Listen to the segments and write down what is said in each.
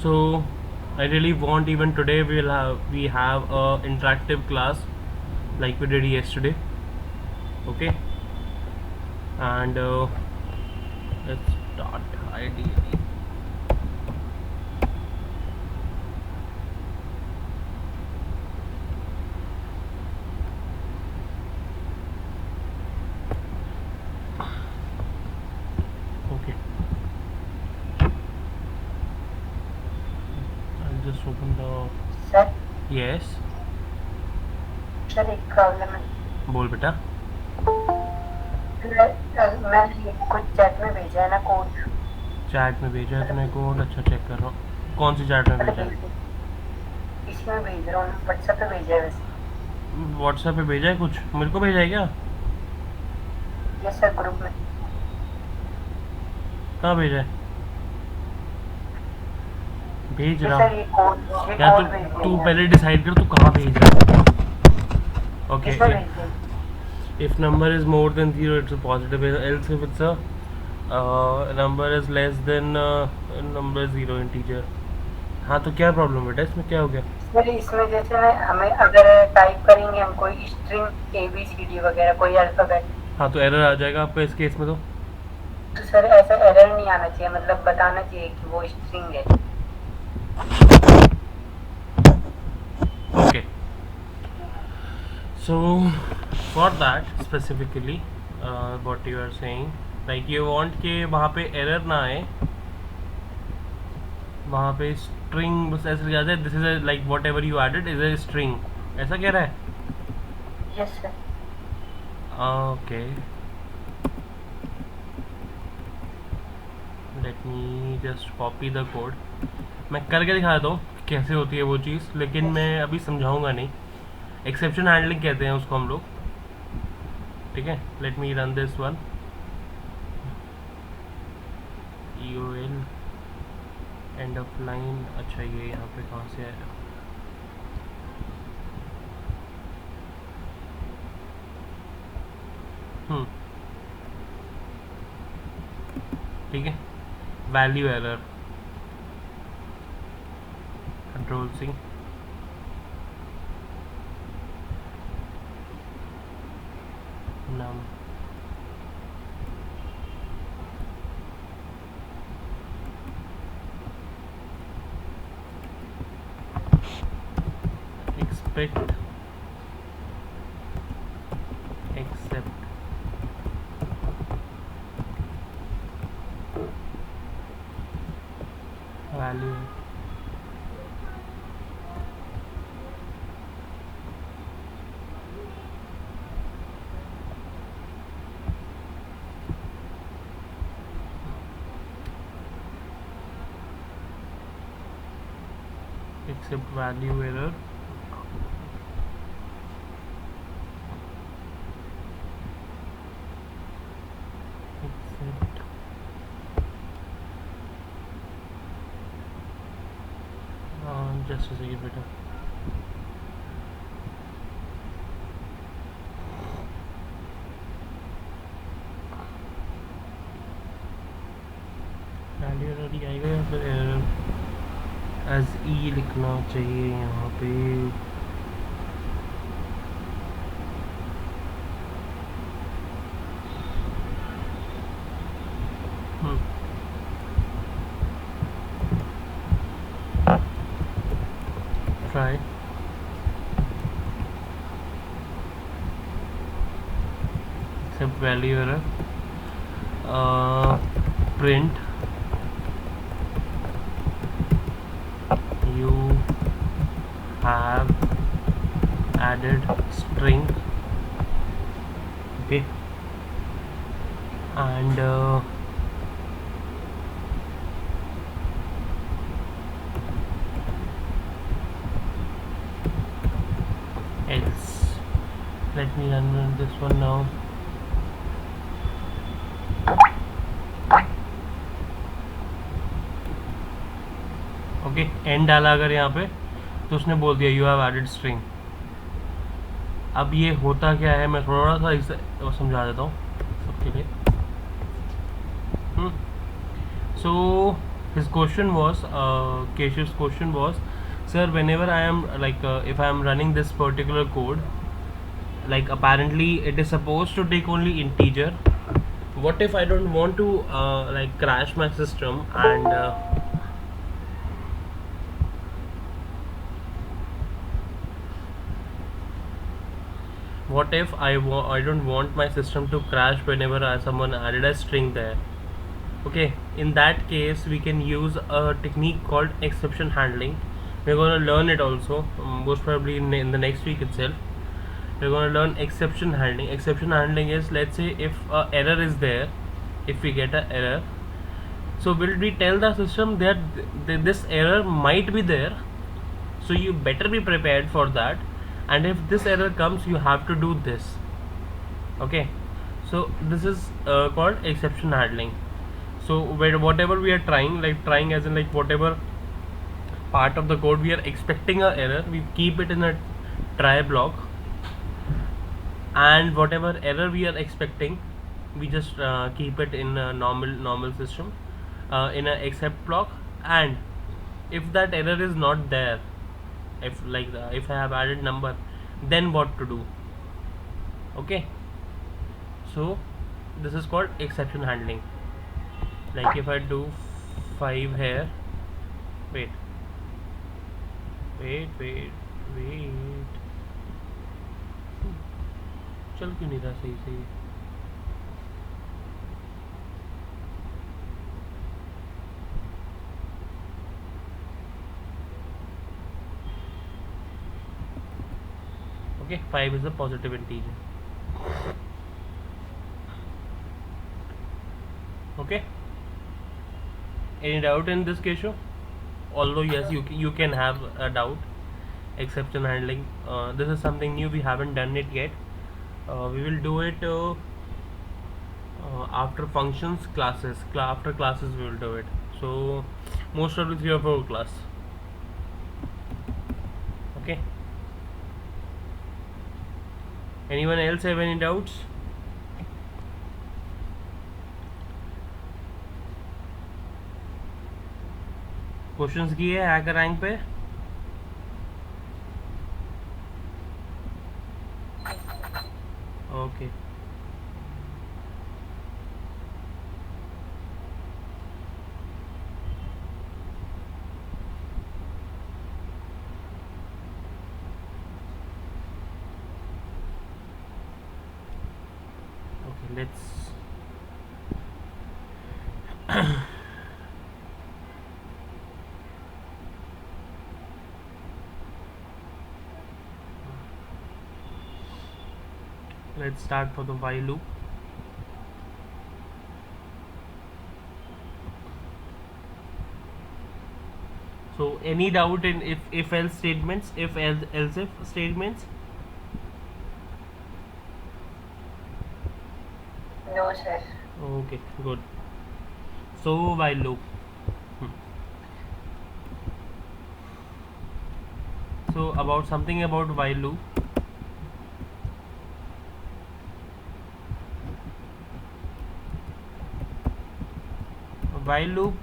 So I really want, even today we have a interactive class like we did yesterday. Okay, and let's start ideally. Okay, I'll just open the. Sir Yes, sir एक problem है। बोल बेटा. मैंने कुछ chat में भेजा है ना कोड, चैट में भेजा है तूने कोड? अच्छा, चेक कर रहा हूँ. कौन सी चैट में मतलब भेजा है? इसमें भेज रहा हूँ, व्हाट्सएप पे भेजा है वैसे। व्हाट्सएप पे भेजा है? कुछ मेरे को भेजा है क्या? यस सर, ग्रुप में। कहाँ भेजा है? भेज ये रहा सर हूँ ये कोड यार. तू भेज तू दिया। पहले डिसाइड कर तू कहाँ भेज रहा है. ओके. इसमें भेज दिया। If number is more than 0, it's a positive. Else if it's a number is less than number 0 integer. हाँ, तो क्या प्रॉब्लम बेटा, इसमें क्या हो गया? सर इसमें जैसे ना हमें अगर टाइप करेंगे हम कोई स्ट्रिंग ABCD वगैरह कोई अल्फाबेट, हाँ, तो एरर आ जाएगा आपका इस केस में. तो सर ऐसा एरर नहीं आना चाहिए, मतलब बताना चाहिए कि वो स्ट्रिंग है। Okay, so for that specifically, what you are saying, like you want कि वहाँ पे एरर ना आए, वहाँ पे स्ट्रिंग बस ऐसे लिखा जाए, this is like whatever you added is a string, ऐसा कह रहा है? Yes sir. Okay, let me just copy the code. मैं करके दिखा देता हूँ कैसे होती है वो चीज़, लेकिन मैं अभी समझाऊंगा नहीं. एक्सेप्शन हैंडलिंग कहते हैं उसको हम लोग. ठीक है, let me run this one. EOL end of line. अच्छा, ये यहाँ पे कहाँ से आया? ठीक है, value error, control C, num, expect, except, value, except value error, except, just सही बेटा. वैल्यू एरर ही आएगा या फिर एरर एज ई लिखना चाहिए यहाँ पे? Try. Except value error, print you have added string. Okay, and else. Let me run this one now. Okay, and डाला अगर यहाँ पे तो उसने बोल दिया यू हैव एडेड स्ट्रिंग. अब ये होता क्या है, मैं थोड़ा सा इसे समझा देता हूँ सबके लिए. सो His question was, Keshav's question was, sir, whenever I am if I am running this particular code, like apparently it is supposed to take only integer. What if I don't want to crash my system, and what if I don't want my system to crash whenever someone added a string there? Okay, in that case we can use a technique called exception handling. We're going to learn it also, most probably in the next week itself. We're going to learn exception handling. Exception handling is, let's say if a error is there, if we get an error, so will we tell the system that this error might be there, so you better be prepared for that, and if this error comes you have to do this. Okay, so this is called exception handling. So whatever we are trying, like trying as in like whatever part of the code we are expecting a error, we keep it in a try block, and whatever error we are expecting, we just keep it in a normal system, in a except block. And if that error is not there, if I have added number, then what to do? Okay, so this is called exception handling. Like if I do 5 here, wait, चल क्यों नहीं रहा सही से? Okay, 5 is a positive integer. Okay, any doubt in this, Keshav? Although yes, you can have a doubt. Exception handling, this is something new, we haven't done it yet. We will do it after functions classes. After classes we will do it. So most probably 3 or 4 class. Okay, anyone else have any doubts? Questions किए hacker rank पे? Okay, let's let's start for the while loop. So any doubt in if else statements, if else if statements? No, sir. Okay, good. So while loop. So about something about while loop. While loop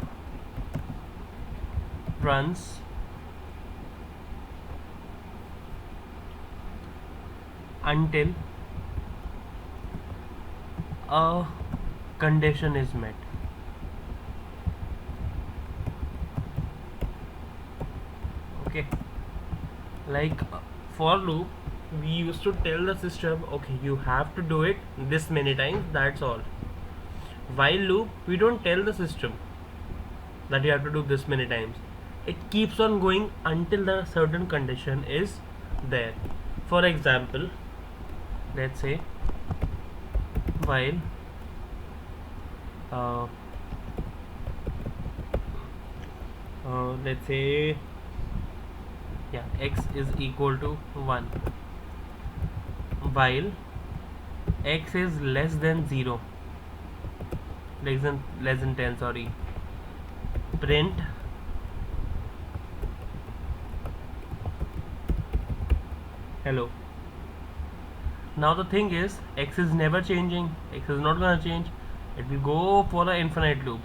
runs until a condition is met. Okay, like for loop we used to tell the system, okay, you have to do it this many times, that's all. While loop we don't tell the system that you have to do this many times. It keeps on going until the certain condition is there. For example, let's say while let's say x is equal to 1, while x is less than 0, less than 10, sorry, print hello. Now the thing is, x is never changing, x is not gonna change, it will go for an infinite loop.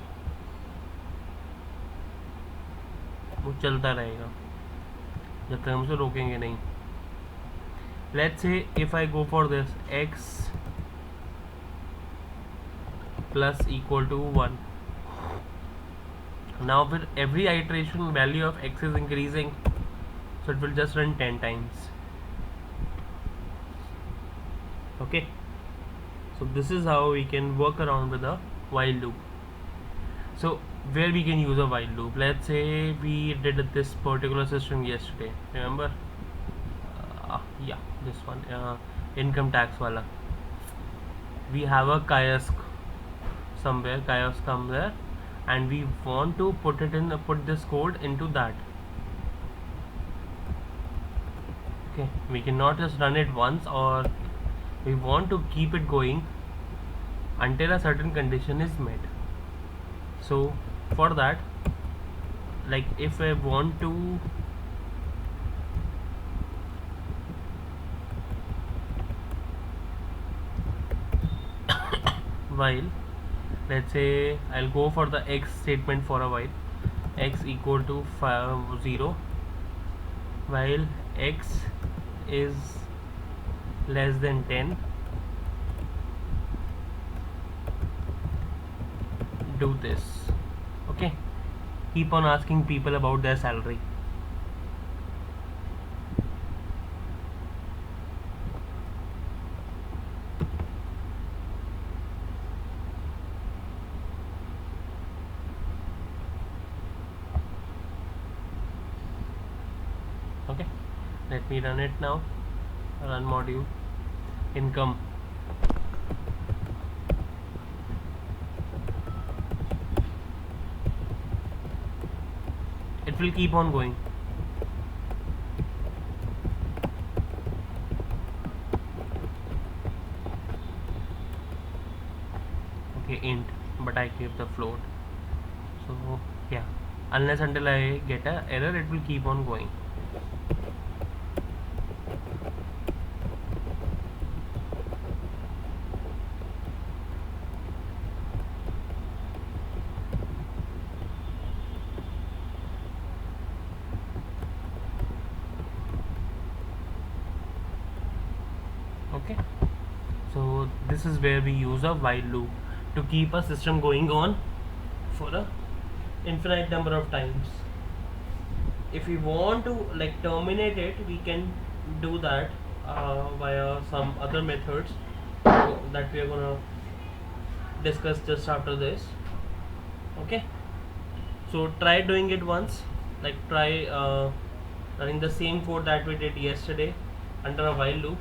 वो चलता रहेगा जब तक हम उसे रोकेंगे नहीं. Let's say if I go for this x plus equal to 1. Now with every iteration value of x is increasing, so it will just run 10 times. Okay, so this is how we can work around with a while loop. So where we can use a while loop, let's say we did this particular system yesterday, remember? Yeah, this one, income tax wala. We have a kiosk somewhere, kiosk comes there, and we want to put this code into that. Okay, we cannot just run it once, or we want to keep it going until a certain condition is met. So for that, like if I want to while, let's say I'll go for the x statement for a while, x equal to 0, while x is less than 10, do this. Okay, keep on asking people about their salary. Okay, let me run it now. Run module income. It will keep on going. Okay, int, but I keep the float. So yeah, unless until I get a error, it will keep on going. Okay, so this is where we use a while loop to keep a system going on for a infinite number of times. If we want to like terminate it, we can do that via some other methods that we are gonna discuss just after this. Okay, so try doing it once, like try running the same code that we did yesterday under a while loop.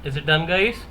Is it done, guys?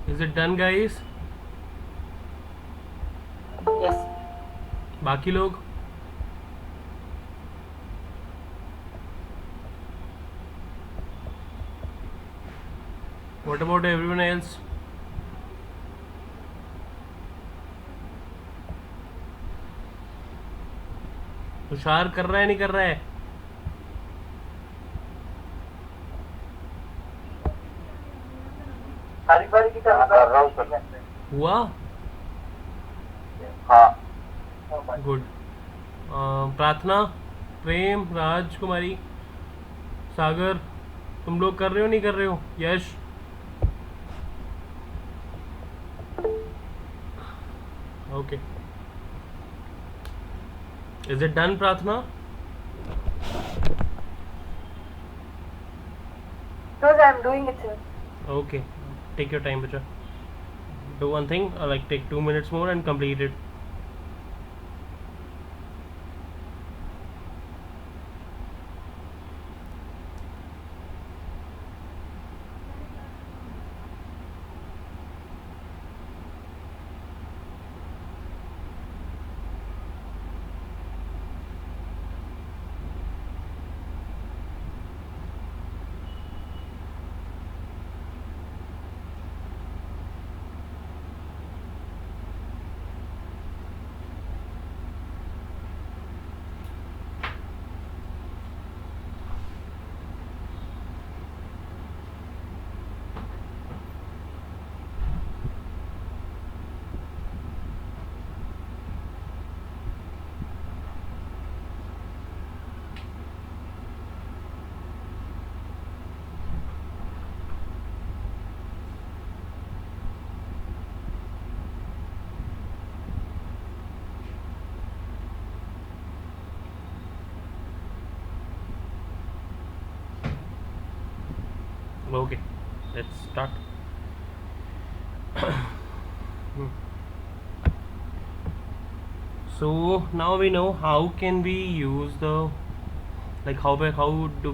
Is it done, guys? Yes. बाकी लोग? What about everyone else? Tushar कर रहा है नहीं कर रहा है? बारी बारी की तरह कर रहा हूँ। हुआ? हाँ। गुड। प्रार्थना, प्रेम, राजकुमारी, सागर, तुम लोग कर रहे हो नहीं कर रहे हो? यश? Okay. Is it done, Prathna? Because I'm doing it, sir. Okay. Take your time, bacha. Do one thing, like take 2 minutes more and complete it. Okay, let's start. So now we know how can we use the, like how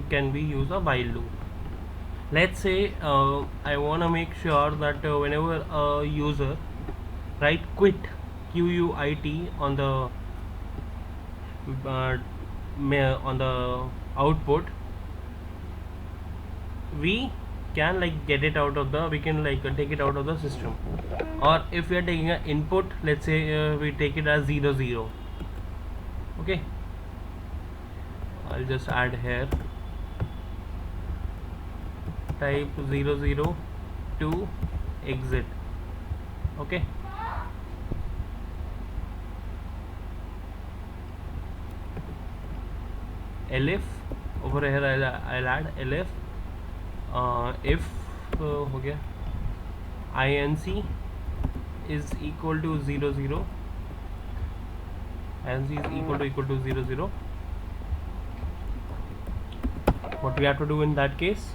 can we use a while loop. Let's say I want to make sure that whenever a user write quit, QUIT, on the on the output, we can like get it out of the, we can like take it out of the system. Or if we are taking an input, let's say we take it as 0 0. Okay, I'll just add here, type 0 0 to exit. Okay, elif, over here I'll add elif if हो गया inc is equal to 0 0, INC is equal to 0 0. What we have to do in that case?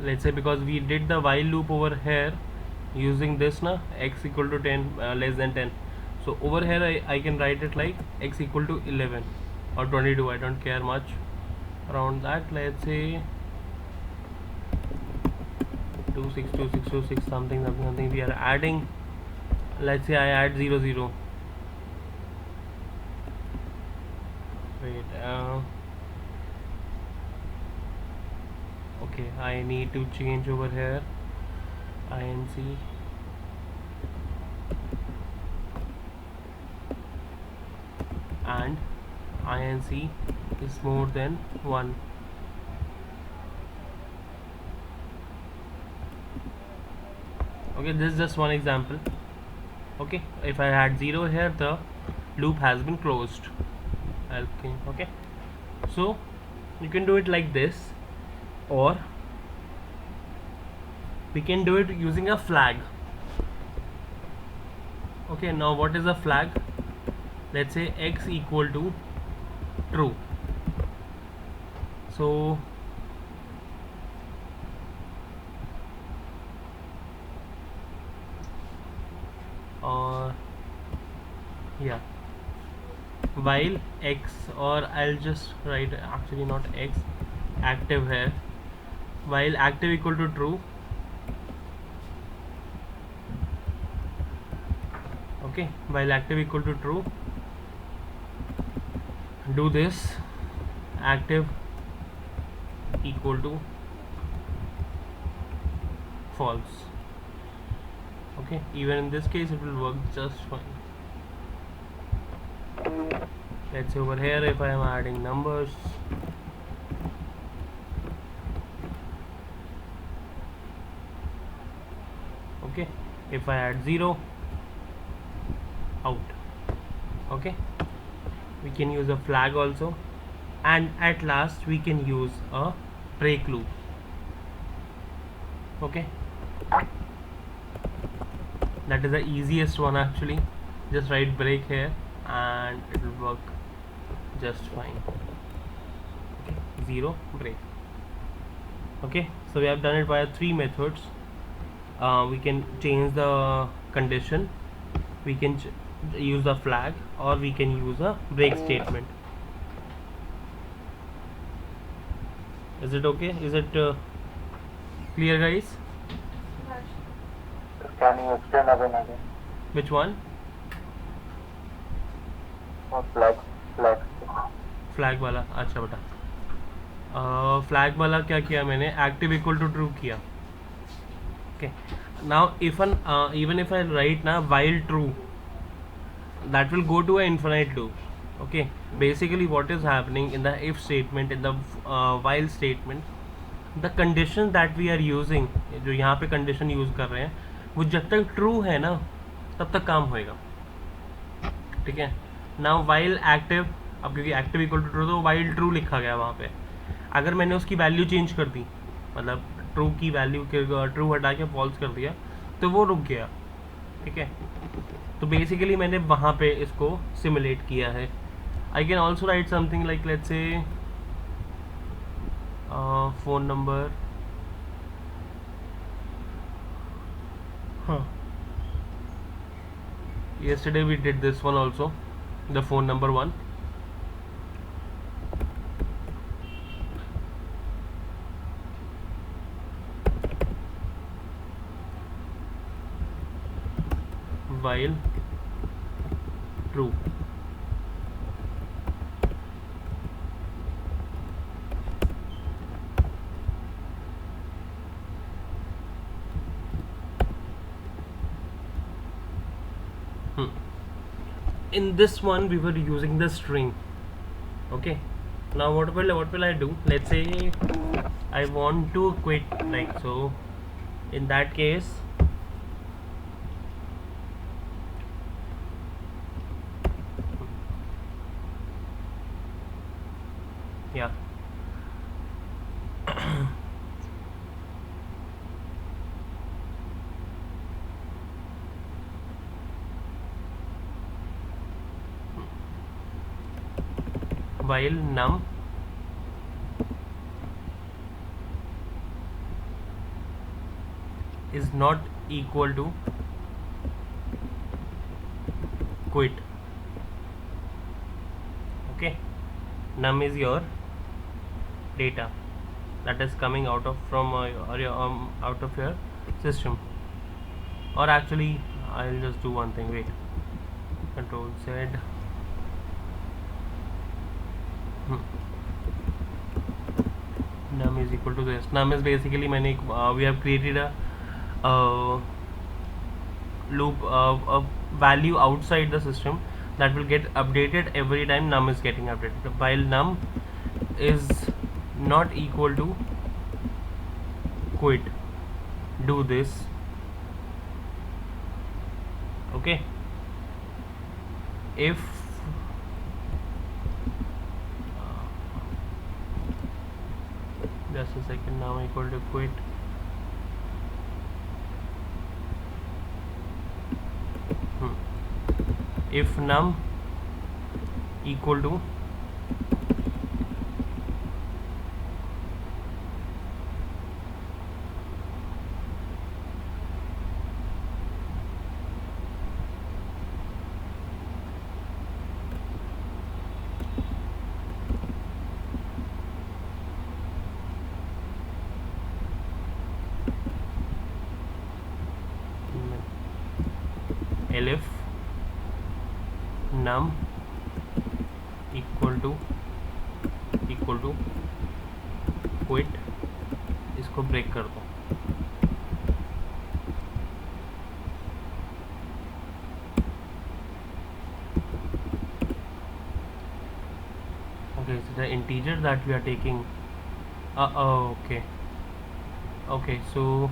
Let's say because we did the while loop over here using this na x equal to 10 less than 10, so over here I can write it like x equal to 11 or 22, I don't care much around that. Let's say 262626 something we are adding. Let's say I add 0 0. Wait, okay, I need to change over here INC and INC is more than 1. Okay, this is just one example. Okay, if I had 0 here, the loop has been closed. Okay, so you can do it like this, or we can do it using a flag. Okay, now what is a flag? Let's say x equal to true. So yeah, while x, or I'll just write actually not x, active here, while active equal to true. Okay, while active equal to true, do this active equal to false. Okay, even in this case it will work just fine. Let's say over here if I am adding numbers, okay, if I add 0, out. Okay, we can use a flag also, and at last we can use a break loop. Okay, that is the easiest one actually. Just write break here and it will work just fine. Okay, 0 break. Okay, so we have done it via 3 methods. We can change the condition, we can use a flag, or we can use a break statement. Is it okay? Is it clear, guys? Can you explain again? Which one? Flag. Flag वाला, अच्छा बेटा, flag वाला क्या किया मैंने, active equal to true किया. Okay, now even if I write now while true, that will go to an infinite loop. Okay, basically what is happening in the if statement, in the while statement, the condition that we are using, जो यहाँ पे condition use कर रहे हैं, वो जब तक true है ना तब तक काम होएगा. ठीक है, नाउ वाइल एक्टिव, अब क्योंकि एक्टिव इक्वल टू ट्रू तो वाइल ट्रू लिखा गया वहाँ पे, अगर मैंने उसकी वैल्यू चेंज कर दी, मतलब ट्रू की वैल्यू ट्रू हटा के फॉल्स कर दिया, तो वो रुक गया. ठीक है, तो बेसिकली मैंने वहाँ पे इसको सिमुलेट किया है. I can also right something like let's say phone number, हाँ, yesterday we did this one also, the phone number one. While true, in this one we were using the string. Okay, now what will I do? Let's say I want to quit, like so. In that case while num is not equal to quit. Okay, num is your data that is coming out of from out of your system. Or actually I'll just do one thing. Wait, control Z. Num is equal to this. Num is basically we have created a loop a value outside the system that will get updated every time num is getting updated. While num is not equal to quit, do this. Okay, if just a second, now equal to quit. If num equal to elif num equal to quit, इसको break कर दो. Okay, so the integer that we are taking, okay, so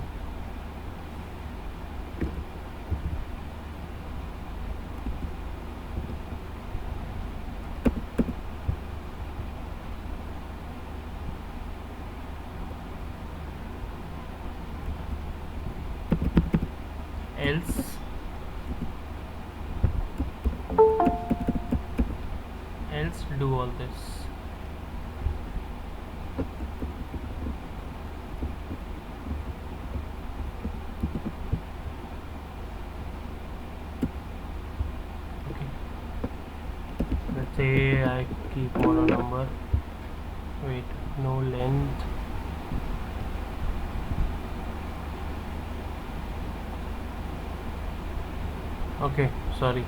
else do all this. Okay, let's say I keep on a number. Wait, no length. Okay, sorry.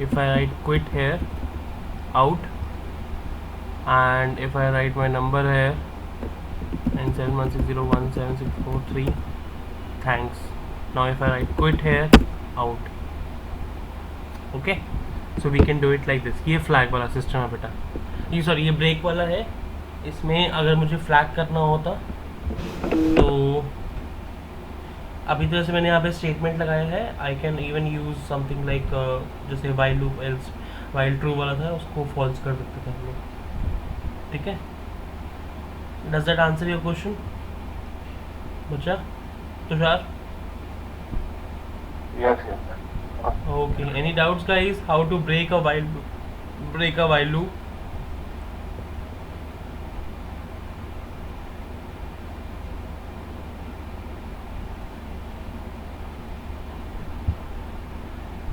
If I write quit here, out, and if I write my number here 971601764 thanks. Now if I write quit here, out. Okay, so we can do it like this. ये flag वाला system है बेटा, ये sorry ये break वाला है. इसमें अगर मुझे फ्लैग करना होता तो अभी तो जैसे मैंने यहाँ पे स्टेटमेंट लगाया है, I can even use something like जैसे while loop else while true वाला था उसको फॉल्स कर सकते थे हम लोग. ठीक है, does that answer your question बच्चा Tushar? Yes. Okay, any doubts guys how to break a while loop?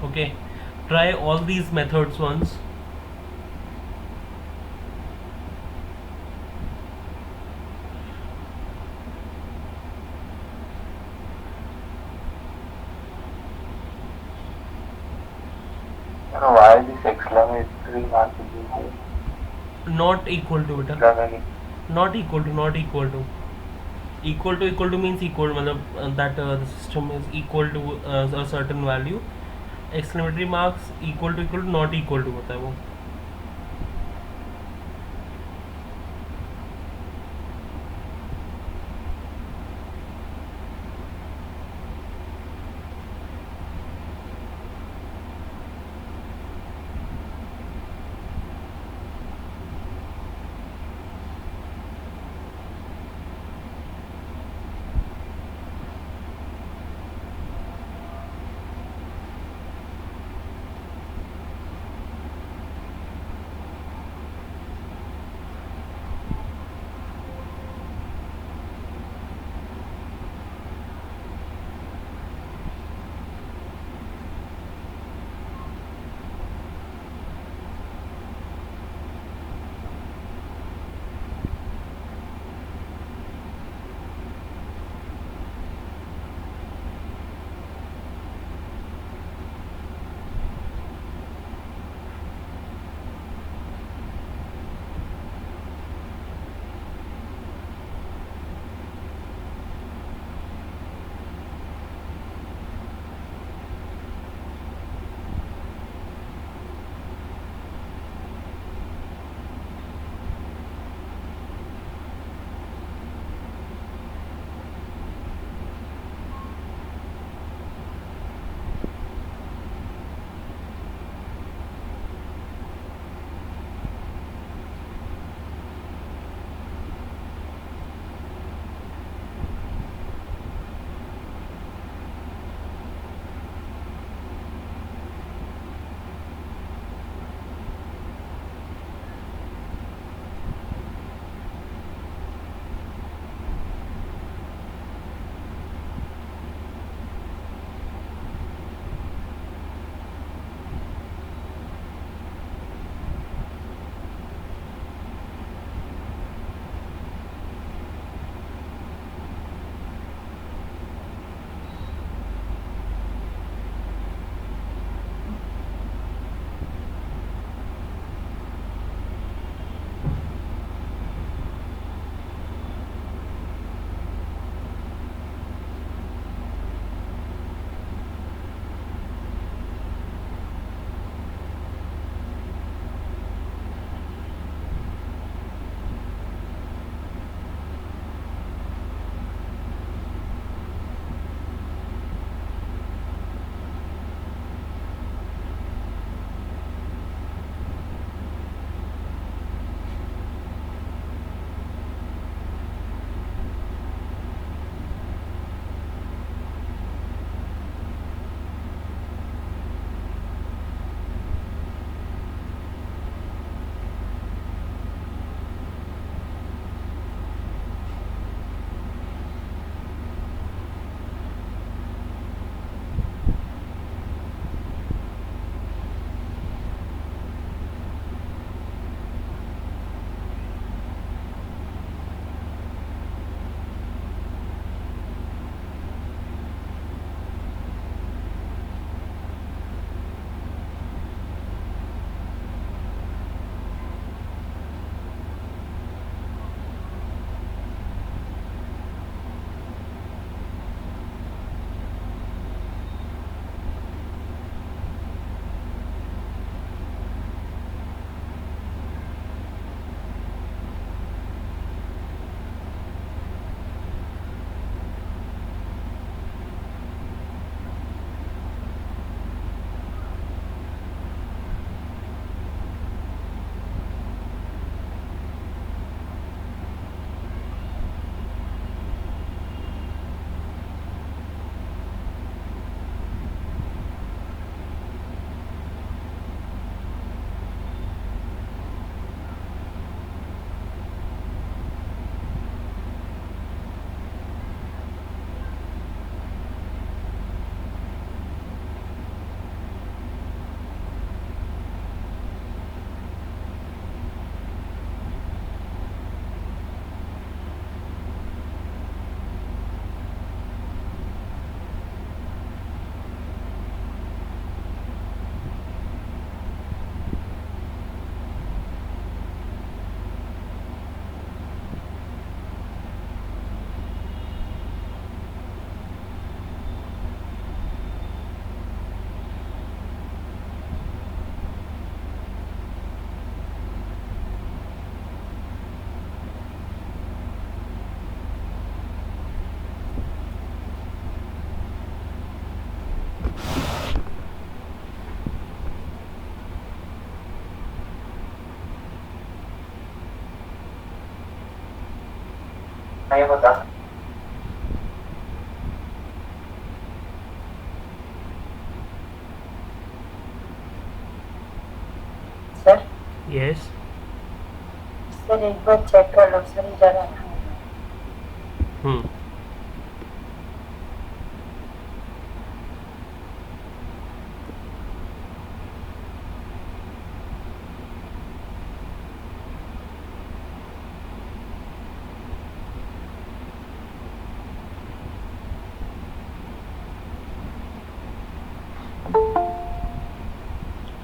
Okay, try all these methods once. Why this exclamatory mark is used? Not equal to beta. Exclamatory. Not equal to means equal मतलब that the system is equal to a certain value. Exclamatory marks equal to not equal to होता है वो. नहीं पता। Sir yes sir एक बार check कर लो sir इधर आना।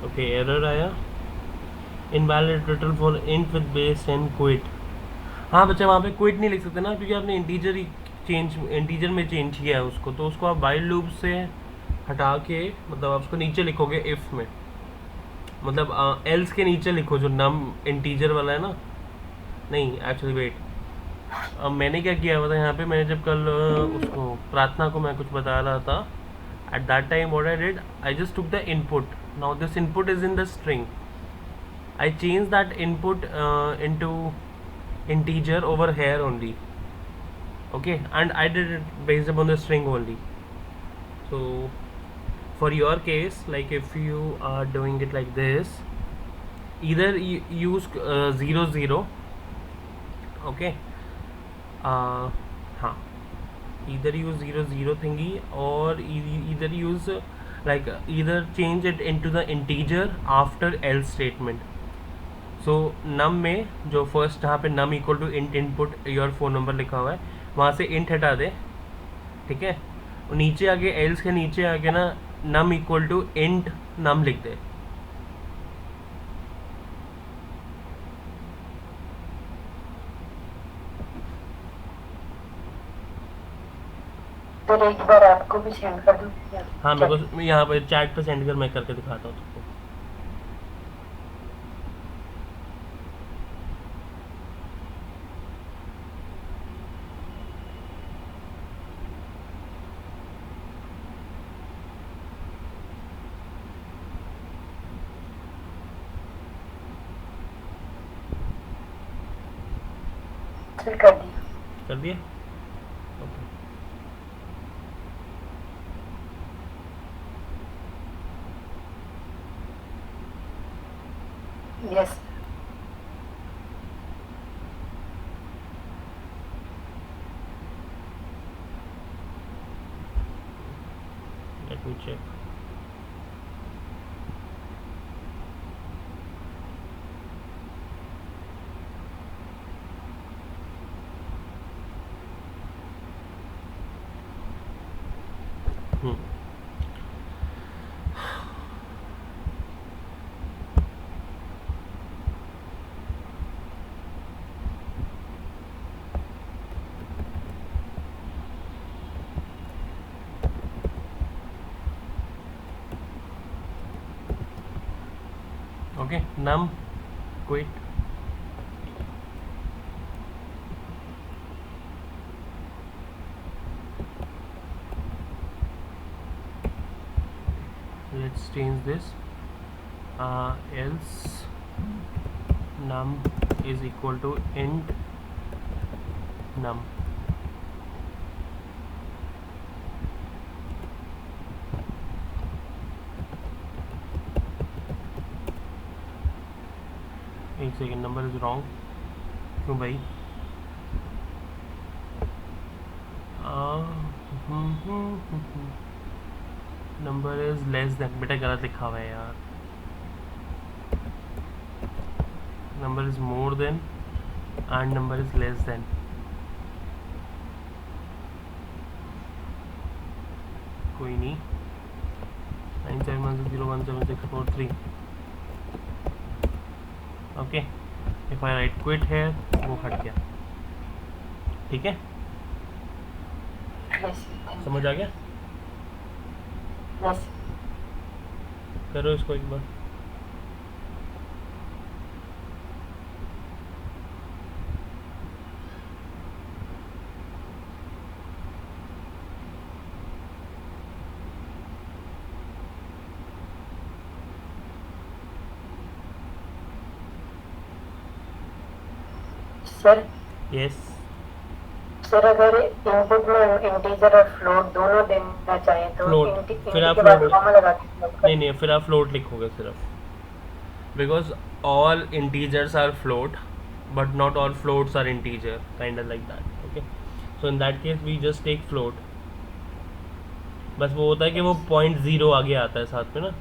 ओके एरर आया, invalid return for int with base and quit. हाँ बच्चा वहाँ पे क्विट नहीं लिख सकते ना, क्योंकि आपने इंटीजर में चेंज किया है उसको, तो उसको आप वाइल लूप से हटा के मतलब आप उसको नीचे लिखोगे इफ में, मतलब एल्स के नीचे लिखो जो नम इंटीजर वाला है ना। नहीं एक्चुअली वेट, अब मैंने क्या किया हुआ था यहाँ पे, मैंने जब कल उसको प्रार्थना को मैं कुछ बता रहा था, at that time what I did, I just took the input. Now this input is in the string. I changed that input into integer over here only. Okay, and I did it based upon the string only. So for your case, like if you are doing it like this, either you use 0 0, okay, हाँ, either use 0 0 thingy, or either use like either change it into the integer after else statement. So num में जो first जहाँ पे num equal to int input your phone number लिखा हुआ है, वहाँ से इंट हटा दे, ठीक है, और नीचे आगे एल्स के नीचे आगे ना num equal to int num लिख दे। सर एक बार आपको भी सेंड कर दूँ? हाँ मेरे को यहाँ पे चैट पे सेंड कर, मैं करके दिखाता हूँ तुमको। सर कर दिया। कर दिया? Okay yes let me check. Okay, num quit. Let's change this. Else num is equal to int num. एक सेकेंड, नंबर इज रॉन्ग। क्यों भाई? नंबर इज लेस देन, बेटा गलत लिखा हुआ है यार, number is more than and number is less than. कोई नहीं, 971017643। Okay, if I right quit है वो हट गया, ठीक है, यस समझ आ गया? यस करो इसको एक बार। सर यस सर अगर इनपुट में इंटीजर और फ्लोट दोनों देना चाहें तो फ्लोट, इंटी फिर आप के बाद फ्लोट, कॉमा लगा के float कर नहीं नहीं, फिर आप फ्लोट लिखोगे सिर्फ, because all integers are float but not all floats are integer, kind of like that. Okay, so in that case we just take float. बस वो होता है कि वो 0.0 आगे आता है साथ में ना.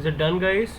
Is it done, guys?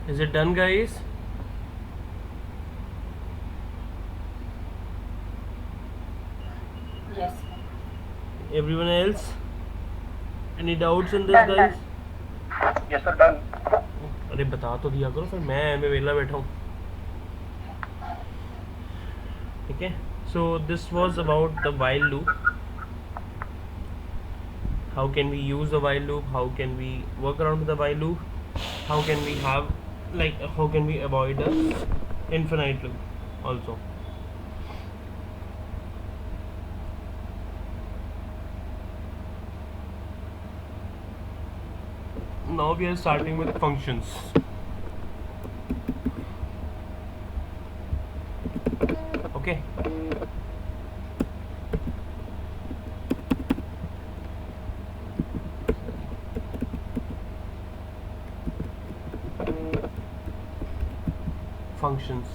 Is it done, guys? Yes. Everyone else? Any doubts in this, Done, guys? done. Yes, sir, done. अरे बता तो दिया करो, फिर मैं वेला बैठा हूँ. ठीक है. So this was about the while loop. How can we use the while loop? How can we work around with the while loop? How can we have, like, how can we avoid the infinite loop also? Now we are starting with functions. Okay. Functions.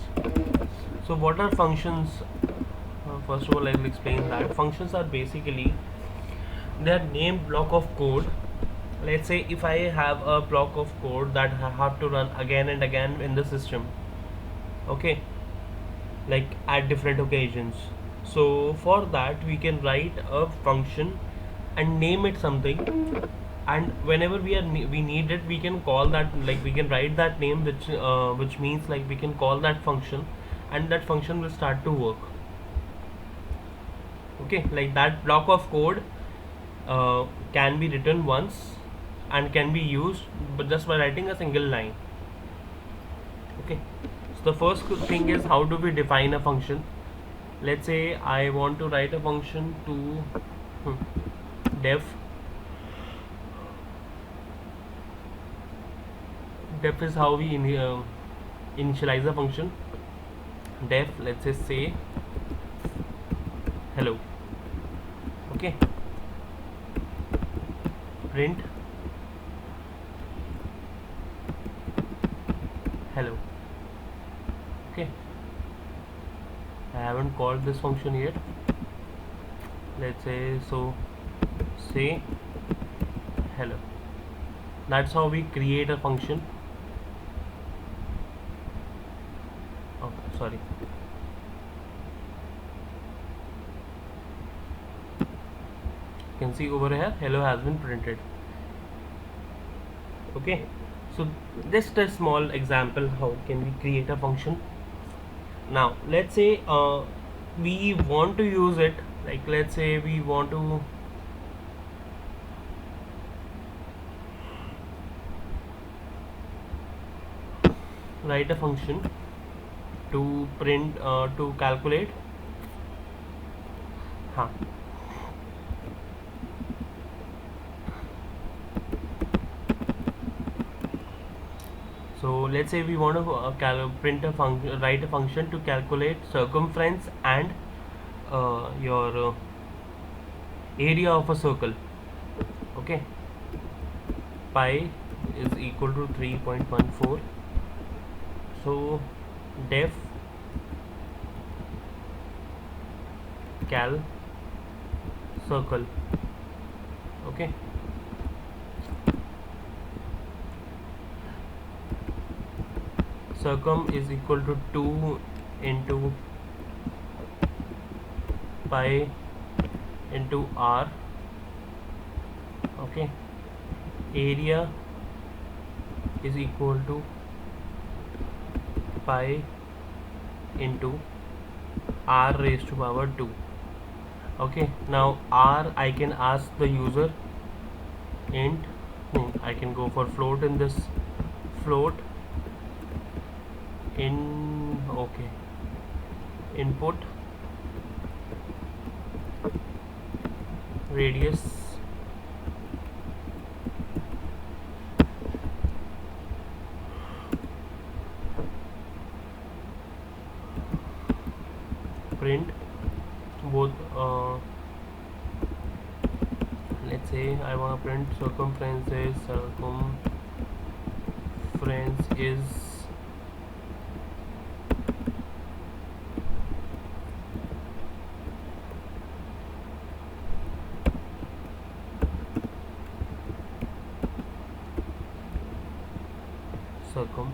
So what are functions? First of all, I will explain that functions are basically, they are named block of code. Let's say if I have a block of code that I have to run again and again in the system, okay, like at different occasions. So for that we can write a function and name it something, and whenever we need it, we can call that, like we can write that name, which means like we can call that function and that function will start to work. Okay, like that block of code can be written once and can be used but just by writing a single line. Okay, so the first thing is, how do we define a function? Let's say I want to write a function to def is how we initialize a function. Def, let's say hello. Okay, print hello. Okay, I haven't called this function yet. Let's say so, say hello. That's how we create a function. Oh, sorry. You can see over here hello has been printed. Okay, so just a small example how can we create a function. Now let's say we want to use it, like let's say we want to write a function to print to calculate so let's say we want to write a function to calculate circumference and your area of a circle. Okay, pi is equal to 3.14. so def cal circle. Okay, circum is equal to 2 into pi into r. Okay, area is equal to pi into r raised to power 2. Okay, now r I can ask the user int, I can go for float in this, float in, okay, input radius print both let's say I want to print circumference is circum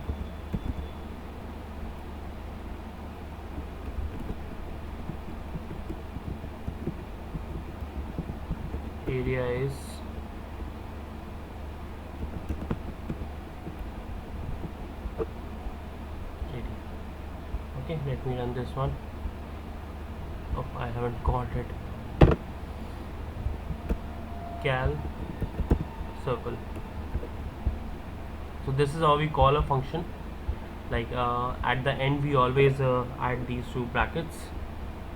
area is okay. Let me run this one. Oh, I haven't got it. Cal circle. So this is how we call a function. Like at the end we always add these two brackets,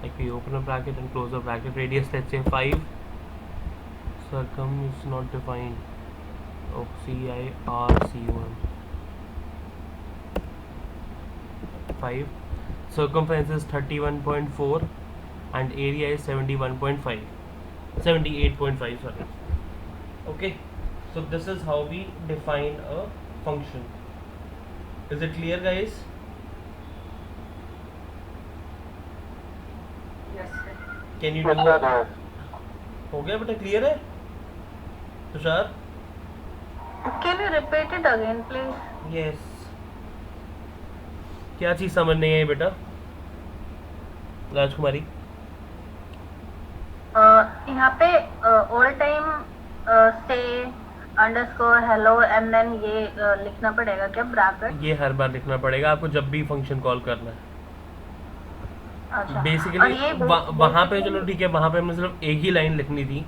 like we open a bracket and close a bracket. Radius, let's say 5. Circum is not defined. Oh, CIRCUM 5. Circumference is 31.4 and area is 78.5, sorry. Okay, so this is how we define a function. Is it clear, guys? Yes, sir. Can you do हो गया बेटा? Clear है Tushar? Can you repeat it again, please? Yes. क्या चीज समझ नहीं आई बेटा राजकुमारी? यहाँ पे ऑल टाइम से अंडरस्कोर हेलो एंड देन ये लिखना पड़ेगा क्या ब्रैकेट? ये हर बार लिखना पड़ेगा आपको जब भी फंक्शन कॉल करना है. अच्छा। और बेसिकली ये वहाँ पे चलो ठीक है, वहाँ पे हमें सिर्फ एक ही लाइन लिखनी थी,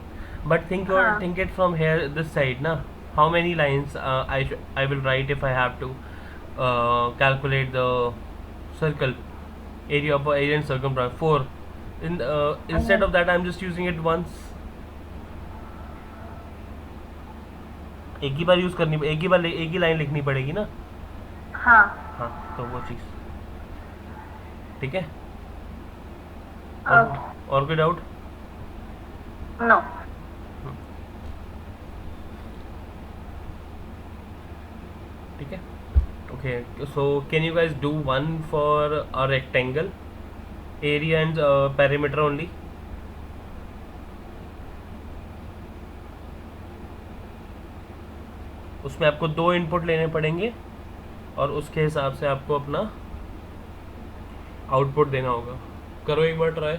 बट हाँ think it from here this side ना, how many lines I will write if I have to calculate the circle area of area and circumference 4 instead of that I'm just using it once. एक ही बार use करनी, एक ही line लिखनी पड़ेगी ना। हाँ हाँ, तो वो चीज़ ठीक है। ओके और कोई डाउट? नो ठीक है, okay. So can you guys do one for a rectangle area and perimeter only? उसमें आपको 2 इनपुट लेने पड़ेंगे और उसके हिसाब से आपको अपना आउटपुट देना होगा। करो एक बार try.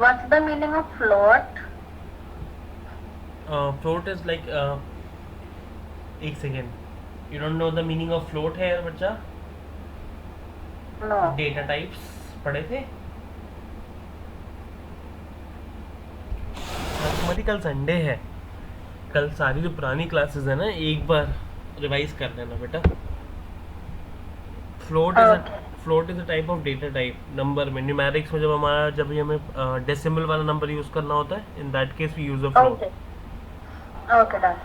What's the meaning of float? Float is like एक second, you don't know the meaning of float है यार बच्चा? No. डेटा टाइप्स पढ़े थे? तुम्हारी कल संडे है, कल सारी जो पुरानी क्लासेस है ना एक बार रिवाइज कर लेना बेटा. Float is a type of data type. Number में न्यूमेरिक्स में जब भी हमें डेसिमल वाला नंबर यूज करना होता है, in that case we use a float. Okay. Okay, done.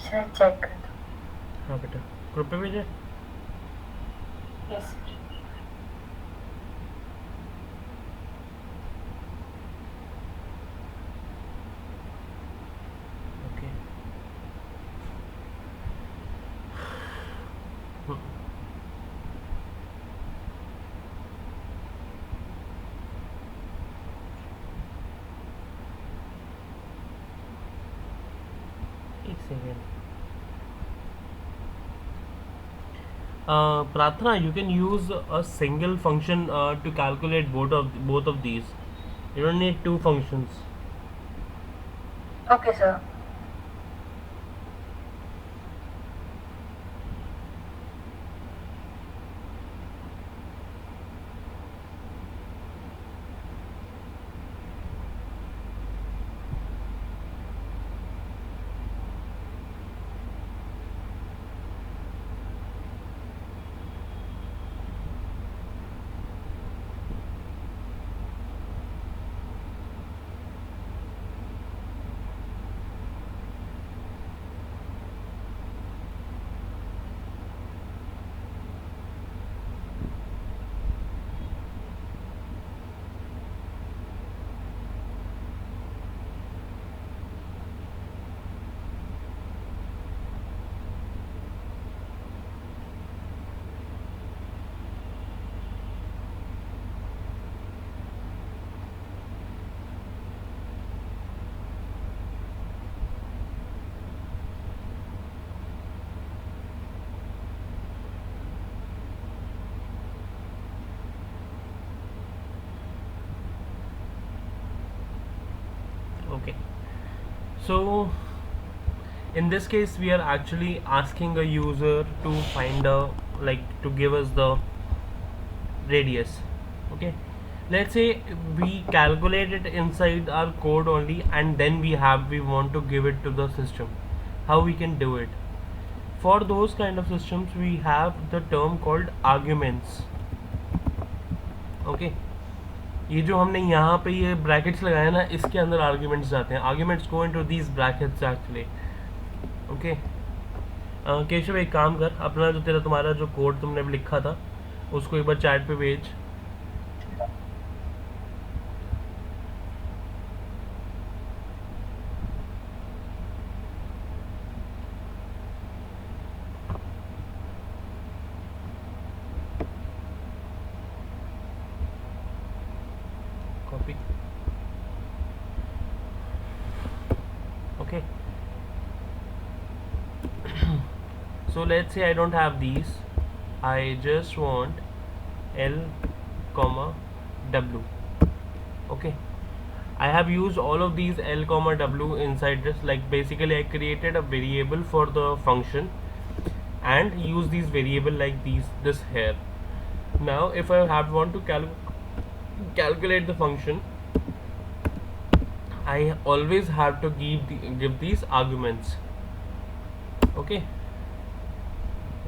Sir check कर दो. हाँ बेटा, ग्रुप पे भेजे. Yes sir. ओके. एक second. Pratna, you can use a single function to calculate both of these. You don't need two functions. Okay sir. Okay. So in this case we are actually asking a user to find a, like, to give us the radius. Okay, let's say we calculate it inside our code only, and then we want to give it to the system. How we can do it? For those kind of systems we have the term called arguments. Okay, ये जो हमने यहाँ पे ये brackets लगाया ना, इसके अंदर आर्ग्यूमेंट्स जाते हैं. Arguments go into these brackets actually. Okay, Keshav एक काम कर, अपना जो तुम्हारा जो कोड तुमने अभी लिखा था उसको एक बार चैट पे भेज. Copy. Okay, So let's say I don't have these, I just want L comma W. Okay, I have used all of these L comma W inside this. Like basically I created a variable for the function and use these variable like this here. Now if I want to calculate the function, I always have to give these arguments. Okay,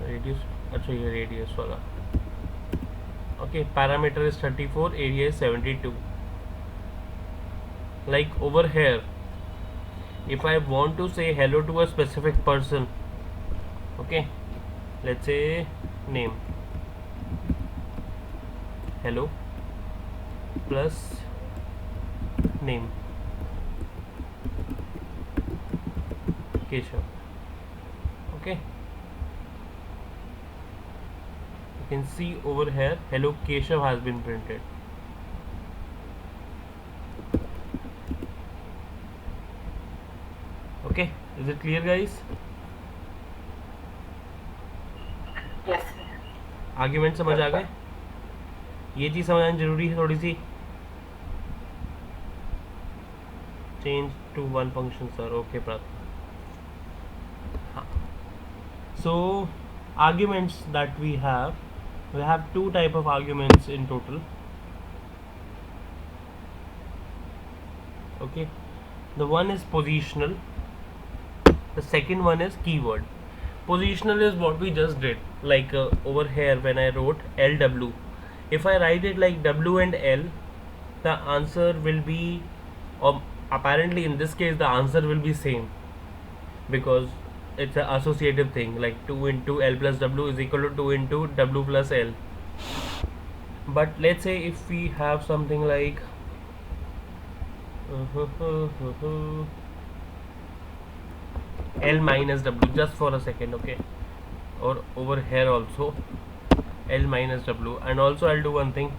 radius, अच्छा ये radius वाला. Okay, parameter is 34, area is 72. Like over here, if I want to say hello to a specific person, okay, let's say name hello plus name Keshav. Okay, you can see over here hello Keshav has been printed. Okay, is it clear guys? Yes argument समझ आ गए? ये चीज़ समझना जरूरी है थोड़ी सी. Change to one function sir. Okay प्राप्त. So arguments that we have two type of arguments in total. Okay, the one is positional, the second one is keyword. Positional is what we just did, like over here when I wrote LW, if I write it like W and L, the answer will be, or apparently in this case the answer will be same, because it's an associative thing, like 2 into L plus W is equal to 2 into W plus L. But let's say if we have something like L minus W, just for a second, okay, or over here also L minus W, and also I'll do one thing,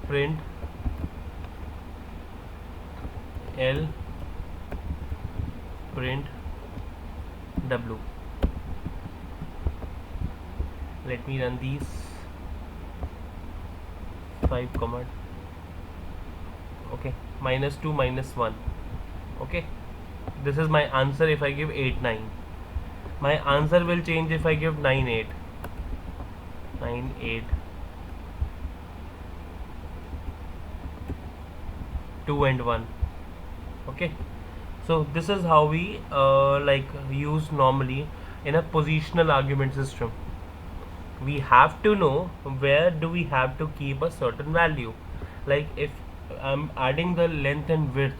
print L print W. Let me run these 5 command. Okay, -2 -1. Okay, this is my answer if I give 8 9. My answer will change if I give 9 8 9 8 2 and 1. Okay, so this is how we like use normally in a positional argument system. We have to know where do we have to keep a certain value. Like if I'm adding the length and width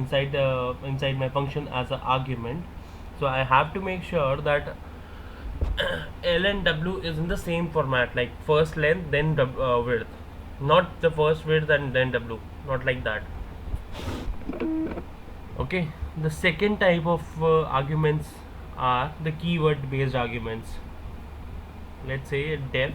inside my function as an argument, so I have to make sure that L and W is in the same format, like first length then width, not the first width and then W, not like that. Okay, the second type of arguments are the keyword based arguments. Let's say def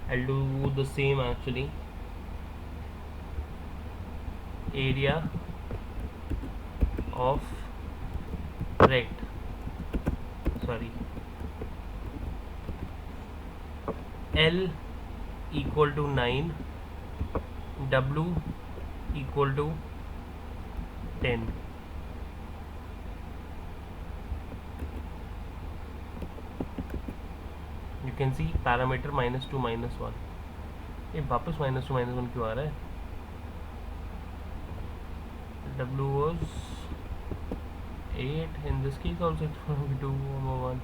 I'll do the same actually. Area of rect, sorry, L equal to 9, W equal to 10. You can see parameter -2 -1. ये वापस -2 -1 क्यों आ रहा है? W was 8. In this case also it's going to be 2 over 1.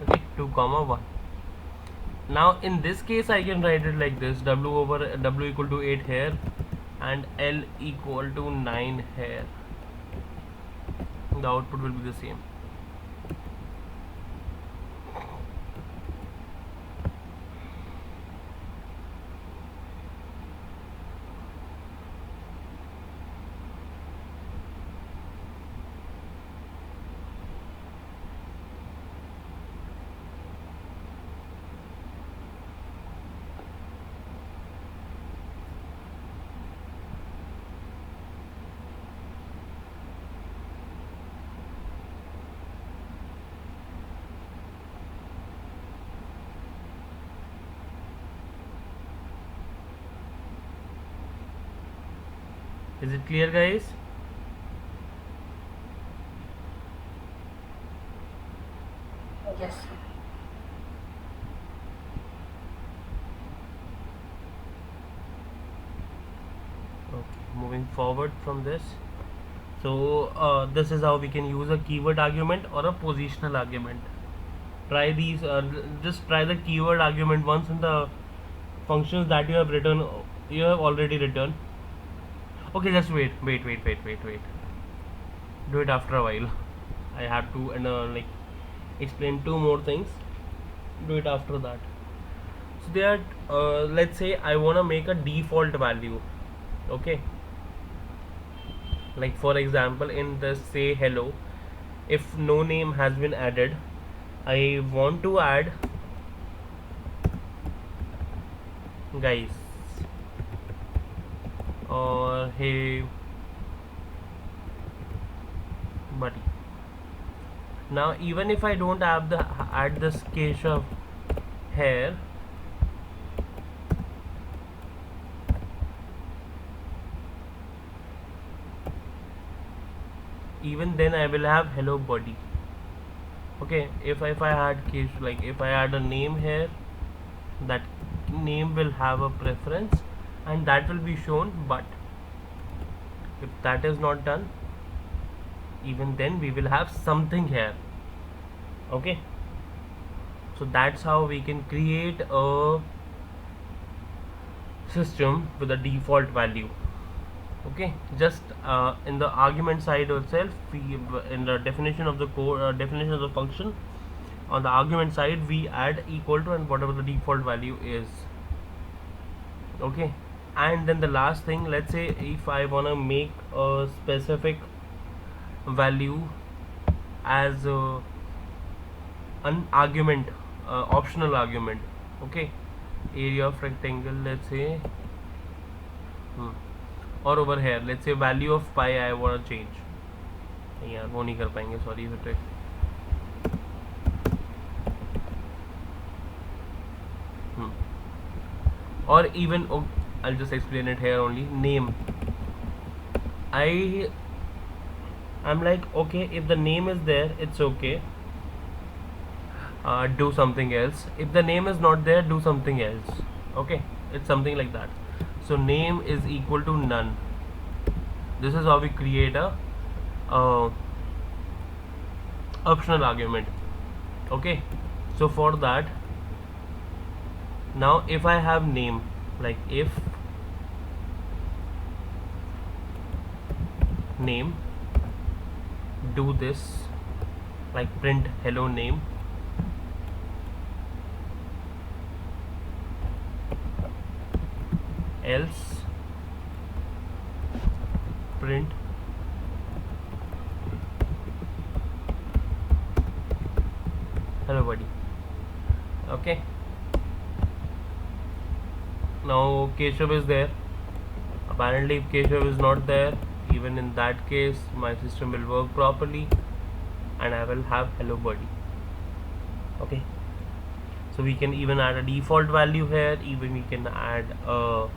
Okay, 2 comma 1. Now in this case I can write it like this: W equal to 8 here and L equal to 9 here. The output will be the same. Is it clear, guys? Yes, sir. Okay, moving forward from this. So this is how we can use a keyword argument or a positional argument. Try these, just try the keyword argument once in the functions that you have written, you have already written. Okay, just wait. Do it after a while. I have to like explain two more things. Do it after that. So there, let's say I wanna make a default value. Okay. Like for example, in this say hello, if no name has been added, I want to add guys or hey buddy. Now even if I don't have the add this Keshav here, even then I will have hello buddy. Okay, if I had Keshav, like if I add a name here, that name will have a preference and that will be shown, but if that is not done, even then we will have something here. Okay, so that's how we can create a system with a default value. Okay, just in the argument side itself, we in the definition of the code, definition of the function, on the argument side we add equal to and whatever the default value is. Okay, and then the last thing, let's say if I want to make a specific value as an argument, optional argument. Okay, area of rectangle, let's say, और over here let's say value of pi I want to change. यार वो नहीं कर पाएंगे, sorry बेटे. Or even I'll just explain it here only. Name, I'm like, okay, if the name is there, it's okay, do something else. If the name is not there, do something else. Okay, it's something like that. So name is equal to none. This is how we create a optional argument. Okay, so for that, now if I have name, like if name, do this, like print hello name, else print hello buddy. Okay, now Keshav is there. Apparently if Keshav is not there, even in that case my system will work properly and I will have hello buddy. Okay, so we can even add a default value here, even we can add a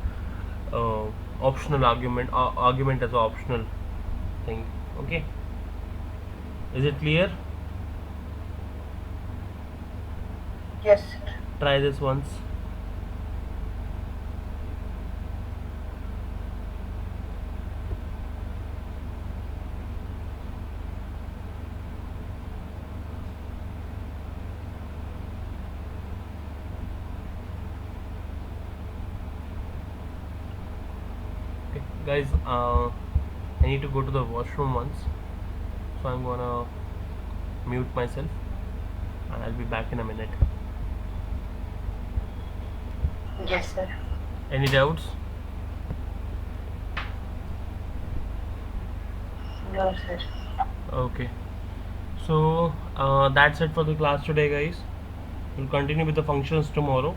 optional argument, argument as an optional thing. Okay, is it clear? Yes, sir. Try this once. Guys, I need to go to the washroom once, so I'm gonna mute myself and I'll be back in a minute. Yes, sir. Any doubts? No, sir. Okay, so that's it for the class today, guys. We'll continue with the functions tomorrow.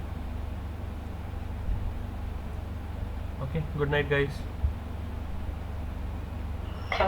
Okay, good night, guys. Thank you.